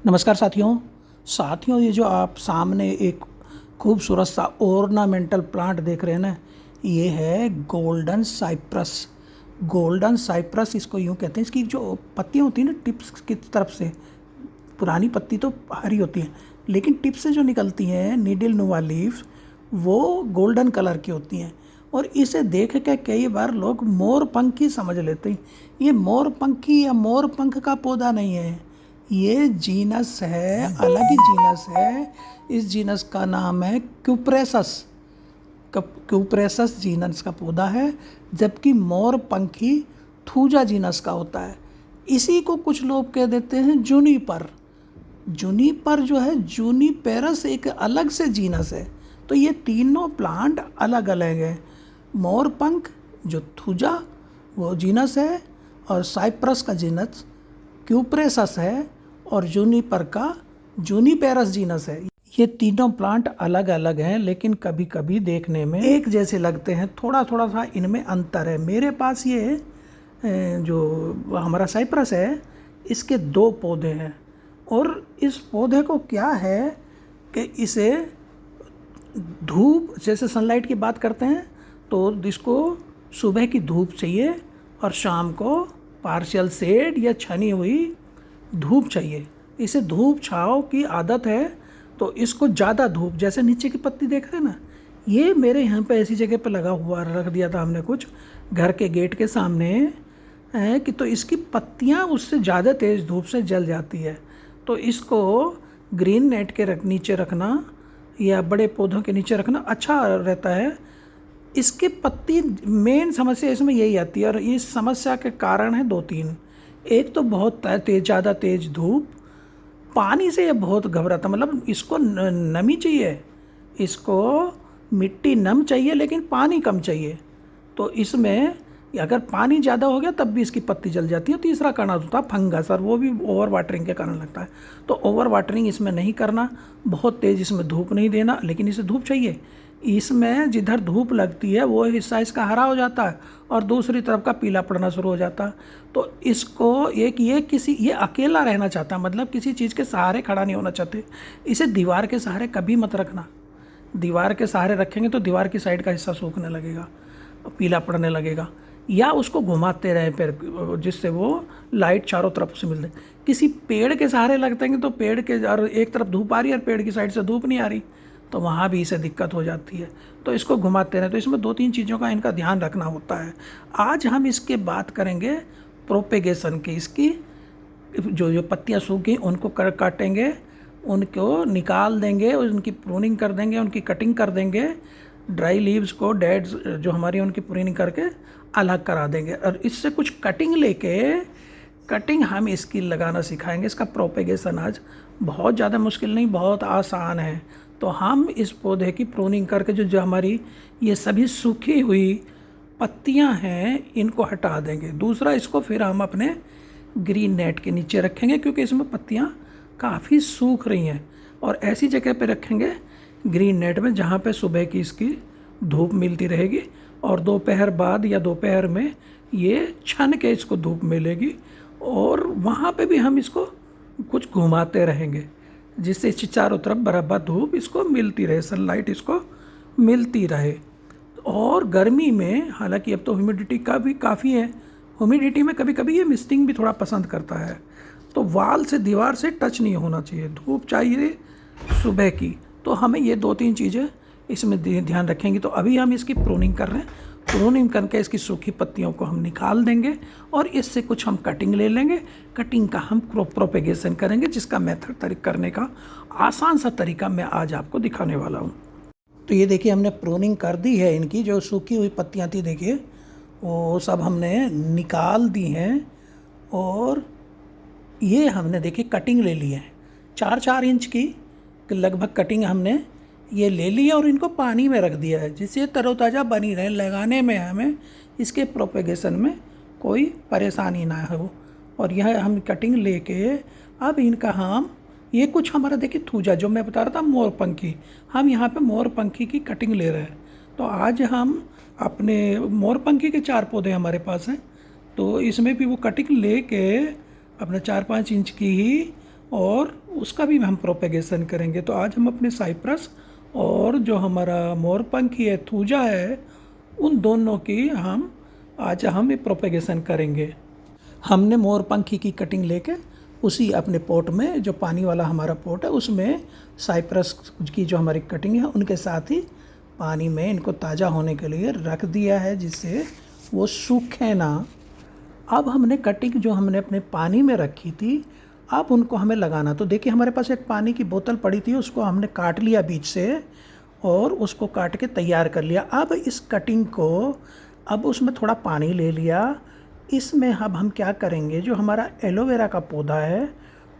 नमस्कार साथियों, ये जो आप सामने एक खूबसूरत सा ऑर्नामेंटल प्लांट देख रहे हैं ना, ये है गोल्डन साइप्रस। गोल्डन साइप्रस इसको यूँ कहते हैं। इसकी जो पत्तियाँ होती हैं ना, टिप्स की तरफ से, पुरानी पत्ती तो हरी होती है, लेकिन टिप से जो निकलती हैं नीडल नुमा लीव्स, वो गोल्डन कलर की होती हैं। और इसे देख के कई बार लोग मोरपंखी समझ लेते हैं। ये मोरपंखी या मोरपंख का पौधा नहीं है, ये जीनस है, अलग ही जीनस है। इस जीनस का नाम है क्यूप्रेसस। क्यूप्रेसस जीनस का पौधा है, जबकि मोरपंखी थूजा जीनस का होता है। इसी को कुछ लोग कह देते हैं जूनिपर। जूनिपर जो है, जूनिपेरस एक अलग से जीनस है। तो ये तीनों प्लांट अलग अलग हैं। मोरपंख जो थूजा वो जीनस है, और साइप्रस का जीनस क्यूप्रेसस है, और जूनिपर का जूनिपेरस जीनस है। ये तीनों प्लांट अलग अलग हैं, लेकिन कभी कभी देखने में एक जैसे लगते हैं। थोड़ा थोड़ा सा इनमें अंतर है। मेरे पास ये जो हमारा साइप्रस है, इसके 2 पौधे हैं। और इस पौधे को क्या है कि इसे धूप, जैसे सनलाइट की बात करते हैं, तो इसको सुबह की धूप चाहिए और शाम को पार्शियल शेड या छनी हुई धूप चाहिए। इसे धूप छाँव की आदत है, तो इसको ज़्यादा धूप, जैसे नीचे की पत्ती देख रहे हैं ना, ये मेरे यहाँ पे ऐसी जगह पे लगा हुआ रख दिया था हमने कुछ घर के गेट के सामने है कि, तो इसकी पत्तियाँ उससे ज़्यादा तेज़ धूप से जल जाती है। तो इसको ग्रीन नेट के नीचे रखना या बड़े पौधों के नीचे रखना अच्छा रहता है। इसकी पत्ती, मेन समस्या इसमें यही आती है, और इस समस्या के कारण है 2-3। एक तो बहुत तेज, ज़्यादा तेज धूप, पानी से ये बहुत घबराता, मतलब इसको नमी चाहिए, इसको मिट्टी नम चाहिए, लेकिन पानी कम चाहिए। तो इसमें अगर पानी ज़्यादा हो गया तब भी इसकी पत्ती जल जाती है। तीसरा कारण होता है फंगस, और वो भी ओवर वाटरिंग के कारण लगता है। तो ओवर वाटरिंग इसमें नहीं करना, बहुत तेज़ इसमें धूप नहीं देना, लेकिन इसे धूप चाहिए। इसमें जिधर धूप लगती है वो हिस्सा इसका हरा हो जाता है, और दूसरी तरफ का पीला पड़ना शुरू हो जाता है। तो इसको ये अकेला रहना चाहता है, मतलब किसी चीज़ के सहारे खड़ा नहीं होना चाहते। इसे दीवार के सहारे कभी मत रखना। दीवार के सहारे रखेंगे तो दीवार की साइड का हिस्सा सूखने लगेगा, पीला पड़ने लगेगा। या उसको घुमाते रहें फिर, जिससे वो लाइट चारों तरफ से मिलते। किसी पेड़ के सहारे लगते हैं तो पेड़ के, और एक तरफ धूप आ रही है और पेड़ की साइड से धूप नहीं आ रही, तो वहाँ भी इसे दिक्कत हो जाती है। तो इसको घुमाते रहें। तो इसमें 2-3 चीज़ों का इनका ध्यान रखना होता है। आज हम इसके बात करेंगे प्रोपेगेशन की। इसकी जो पत्तियाँ सूखी उनको काटेंगे, उनको निकाल देंगे, उनकी प्रूनिंग कर देंगे, उनकी कटिंग कर देंगे। ड्राई लीव्स को, डेड जो हमारी, उनकी प्रूनिंग करके अलग करा देंगे। और इससे कुछ कटिंग हम इसकी लगाना सिखाएंगे। इसका प्रोपेगेशन आज बहुत ज़्यादा मुश्किल नहीं, बहुत आसान है। तो हम इस पौधे की प्रूनिंग करके जो हमारी ये सभी सूखी हुई पत्तियां हैं, इनको हटा देंगे। दूसरा, इसको फिर हम अपने ग्रीन नेट के नीचे रखेंगे, क्योंकि इसमें पत्तियां काफ़ी सूख रही हैं। और ऐसी जगह पे रखेंगे ग्रीन नेट में जहाँ पे सुबह की इसकी धूप मिलती रहेगी, और दोपहर बाद या दोपहर में ये छन के इसको धूप मिलेगी। और वहाँ पे भी हम इसको कुछ घुमाते रहेंगे, जिससे इसकी चारों तरफ बराबर धूप इसको मिलती रहे, सनलाइट इसको मिलती रहे। और गर्मी में, हालांकि अब तो ह्यूमिडिटी का भी काफ़ी है, ह्यूमिडिटी में कभी कभी ये मिस्टिंग भी थोड़ा पसंद करता है। तो वाल से, दीवार से टच नहीं होना चाहिए, धूप चाहिए सुबह की। तो हमें ये 2-3 चीज़ें इसमें ध्यान रखेंगे। तो अभी हम इसकी प्रूनिंग कर रहे हैं। प्रूनिंग करके इसकी सूखी पत्तियों को हम निकाल देंगे, और इससे कुछ हम कटिंग ले लेंगे। कटिंग का हम प्रोपेगेशन करेंगे, जिसका मेथड करने का आसान सा तरीका मैं आज आपको दिखाने वाला हूँ। तो ये देखिए, हमने प्रूनिंग कर दी है। इनकी जो सूखी हुई पत्तियाँ थी, देखिए वो सब हमने निकाल दी हैं। और ये हमने, देखिए, कटिंग ले ली है। 4-4 इंच की लगभग कटिंग हमने ये ले ली है, और इनको पानी में रख दिया है, जिससे तरोताज़ा बनी रहे। लगाने में हमें, इसके प्रोपेगेशन में कोई परेशानी ना हो। और यह हम कटिंग लेके अब इनका हम, ये कुछ हमारा, देखिए, थूजा जो मैं बता रहा था मोरपंखी, हम यहाँ पे मोरपंखी की कटिंग ले रहे हैं। तो आज हम अपने मोरपंखी के 4 पौधे हमारे पास हैं, तो इसमें भी वो कटिंग लेके अपने 4-5 इंच की ही और उसका भी हम प्रोपेगेशन करेंगे। तो आज हम अपने साइप्रस और जो हमारा मोरपंखी है, थूजा है, उन दोनों की आज हम ये प्रोपेगेशन करेंगे। हमने मोरपंखी की कटिंग लेके उसी अपने पॉट में, जो पानी वाला हमारा पॉट है, उसमें साइप्रस की जो हमारी कटिंग है उनके साथ ही पानी में इनको ताज़ा होने के लिए रख दिया है, जिससे वो सूखे ना। अब हमने कटिंग जो हमने अपने पानी में रखी थी, अब उनको हमें लगाना। तो देखिए हमारे पास एक पानी की बोतल पड़ी थी, उसको हमने काट लिया बीच से और उसको काट के तैयार कर लिया। अब इस कटिंग को, अब उसमें थोड़ा पानी ले लिया। इसमें अब हम क्या करेंगे, जो हमारा एलोवेरा का पौधा है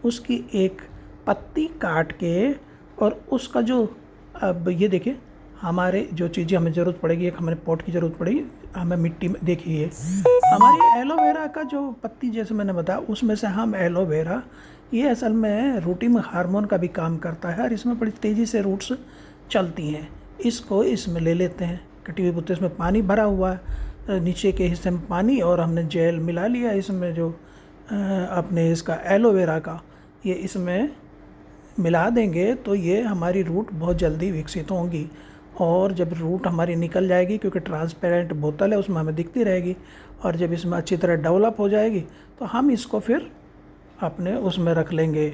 उसकी एक पत्ती काट के, और उसका जो, अब ये देखिए हमारे जो चीज़ें हमें ज़रूरत पड़ेगी, एक हमें पॉट की ज़रूरत पड़ेगी, हमें मिट्टी में, देखिए हमारी एलोवेरा का जो पत्ती, जैसे मैंने बताया, उसमें से हम एलोवेरा, ये असल में रूटिंग हार्मोन का भी काम करता है और इसमें बड़ी तेज़ी से रूट्स चलती हैं। इसको इसमें ले लेते हैं, कटी हुई बुत्ते, इसमें पानी भरा हुआ है, नीचे के हिस्से में पानी, और हमने जेल मिला लिया इसमें, जो अपने इसका एलोवेरा का, ये इसमें मिला देंगे तो ये हमारी रूट बहुत जल्दी विकसित होंगी। और जब रूट हमारी निकल जाएगी, क्योंकि ट्रांसपेरेंट बोतल है उसमें हमें दिखती रहेगी, और जब इसमें अच्छी तरह डेवलप हो जाएगी तो हम इसको फिर अपने उसमें रख लेंगे,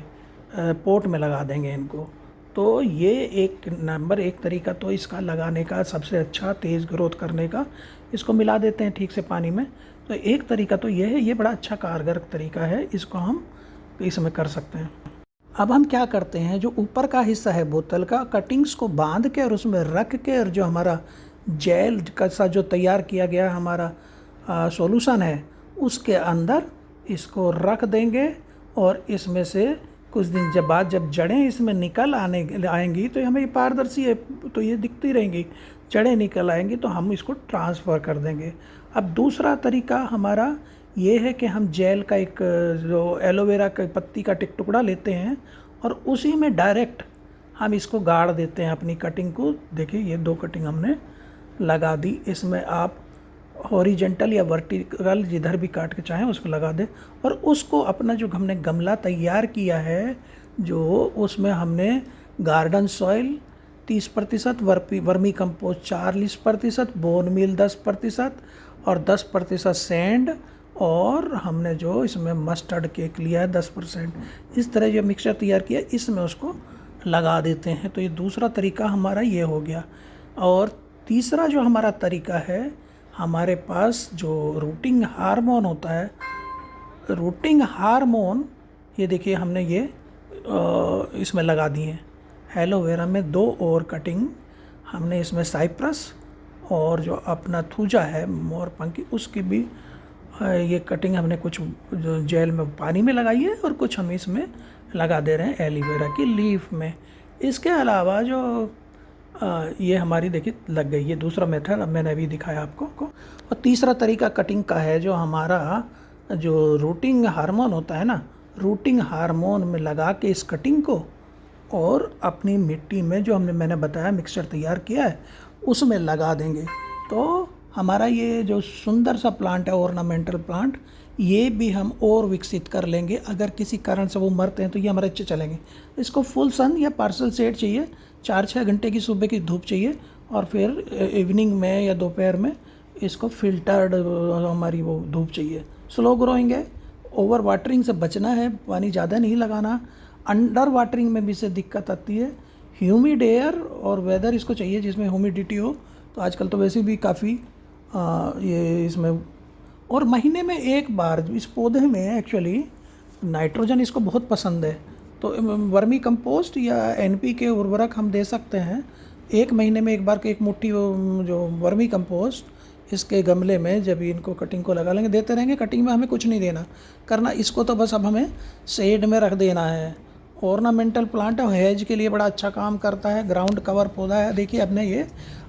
पोट में लगा देंगे इनको। तो ये एक तरीका तो इसका लगाने का सबसे अच्छा, तेज़ ग्रोथ करने का, इसको मिला देते हैं ठीक से पानी में। तो एक तरीका तो ये है, ये बड़ा अच्छा कारगर तरीका है, इसको हम इसमें कर सकते हैं। अब हम क्या करते हैं, जो ऊपर का हिस्सा है बोतल का, कटिंग्स को बांध के और उसमें रख के, और जो हमारा जेल का सा जो तैयार किया गया हमारा सॉल्यूशन है, उसके अंदर इसको रख देंगे। और इसमें से कुछ दिन जब जड़ें इसमें निकल आएंगी, तो हमें ये पारदर्शी है तो ये दिखती रहेंगी, जड़ें निकल आएंगी तो हम इसको ट्रांसफ़र कर देंगे। अब दूसरा तरीका हमारा ये है कि हम जेल का एक, जो एलोवेरा का पत्ती का टुकड़ा लेते हैं और उसी में डायरेक्ट हम इसको गाड़ देते हैं अपनी कटिंग को। देखिए ये 2 कटिंग हमने लगा दी, इसमें आप हॉरिजेंटल या वर्टिकल जिधर भी काट के चाहें उसको लगा दें। और उसको अपना जो हमने गमला तैयार किया है, जो उसमें हमने garden soil 30%, vermicompost 40%, bone meal 10% और 10% सैंड, और हमने जो इसमें मस्टर्ड केक लिया है 10%, इस तरह जो मिक्सचर तैयार किया इसमें उसको लगा देते हैं। तो ये दूसरा तरीका हमारा ये हो गया। और तीसरा जो हमारा तरीका है, हमारे पास जो रूटिंग हार्मोन होता है, रूटिंग हार्मोन, ये देखिए हमने ये इसमें लगा दिए हैं। एलोवेरा में 2 और कटिंग हमने इसमें साइप्रस और जो अपना थूजा है मोरपंखी, उसकी भी ये कटिंग हमने कुछ जो जेल में पानी में लगाई है और कुछ हम इसमें लगा दे रहे हैं एलोवेरा की लीफ में। इसके अलावा जो ये हमारी देखिए लग गई, ये दूसरा मेथड अब मैंने अभी दिखाया आपको। और तीसरा तरीका कटिंग का है, जो हमारा जो रूटिंग हार्मोन होता है ना, रूटिंग हार्मोन में लगा के इस कटिंग को और अपनी मिट्टी में जो मैंने बताया मिक्सचर तैयार किया है उसमें लगा देंगे। तो हमारा ये जो सुंदर सा प्लांट है, ऑर्नामेंटल प्लांट, ये भी हम और विकसित कर लेंगे। अगर किसी कारण से वो मरते हैं तो ये हमारे अच्छे चलेंगे। इसको फुल सन या पार्सल शेड चाहिए, 4-6 घंटे की सुबह की धूप चाहिए, और फिर इवनिंग में या दोपहर में इसको फिल्टर्ड हमारी वो धूप चाहिए। स्लो ग्रोइंग है, ओवर वाटरिंग से बचना है, पानी ज़्यादा नहीं लगाना। अंडर वाटरिंग में भी इससे दिक्कत आती है। ह्यूमिड एयर और वेदर इसको चाहिए जिसमें ह्यूमिडिटी हो। तो आजकल तो वैसे भी काफ़ी ये इसमें, और महीने में एक बार इस पौधे में एक्चुअली नाइट्रोजन इसको बहुत पसंद है, तो वर्मी कंपोस्ट या NPK उर्वरक हम दे सकते हैं। 1 महीने में एक बार एक मुट्ठी जो वर्मी कंपोस्ट इसके गमले में, जब इनको कटिंग को लगा लेंगे, देते रहेंगे। कटिंग में हमें कुछ नहीं देना करना, इसको तो बस अब हमें शेड में रख देना है। ऑर्नामेंटल प्लांट है, हेज के लिए बड़ा अच्छा काम करता है, ग्राउंड कवर पौधा है। देखिए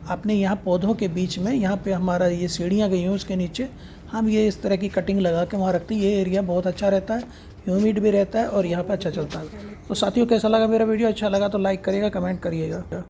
अपने यहाँ पौधों के बीच में, यहाँ पे हमारा ये सीढ़ियाँ गई हैं, उसके नीचे हम ये इस तरह की कटिंग लगा के वहाँ रखते हैं। ये एरिया बहुत अच्छा रहता है, ह्यूमिड भी रहता है और यहाँ पे अच्छा चलता है। तो साथियों, कैसा लगा मेरा वीडियो? अच्छा लगा तो लाइक करिएगा, कमेंट करिएगा।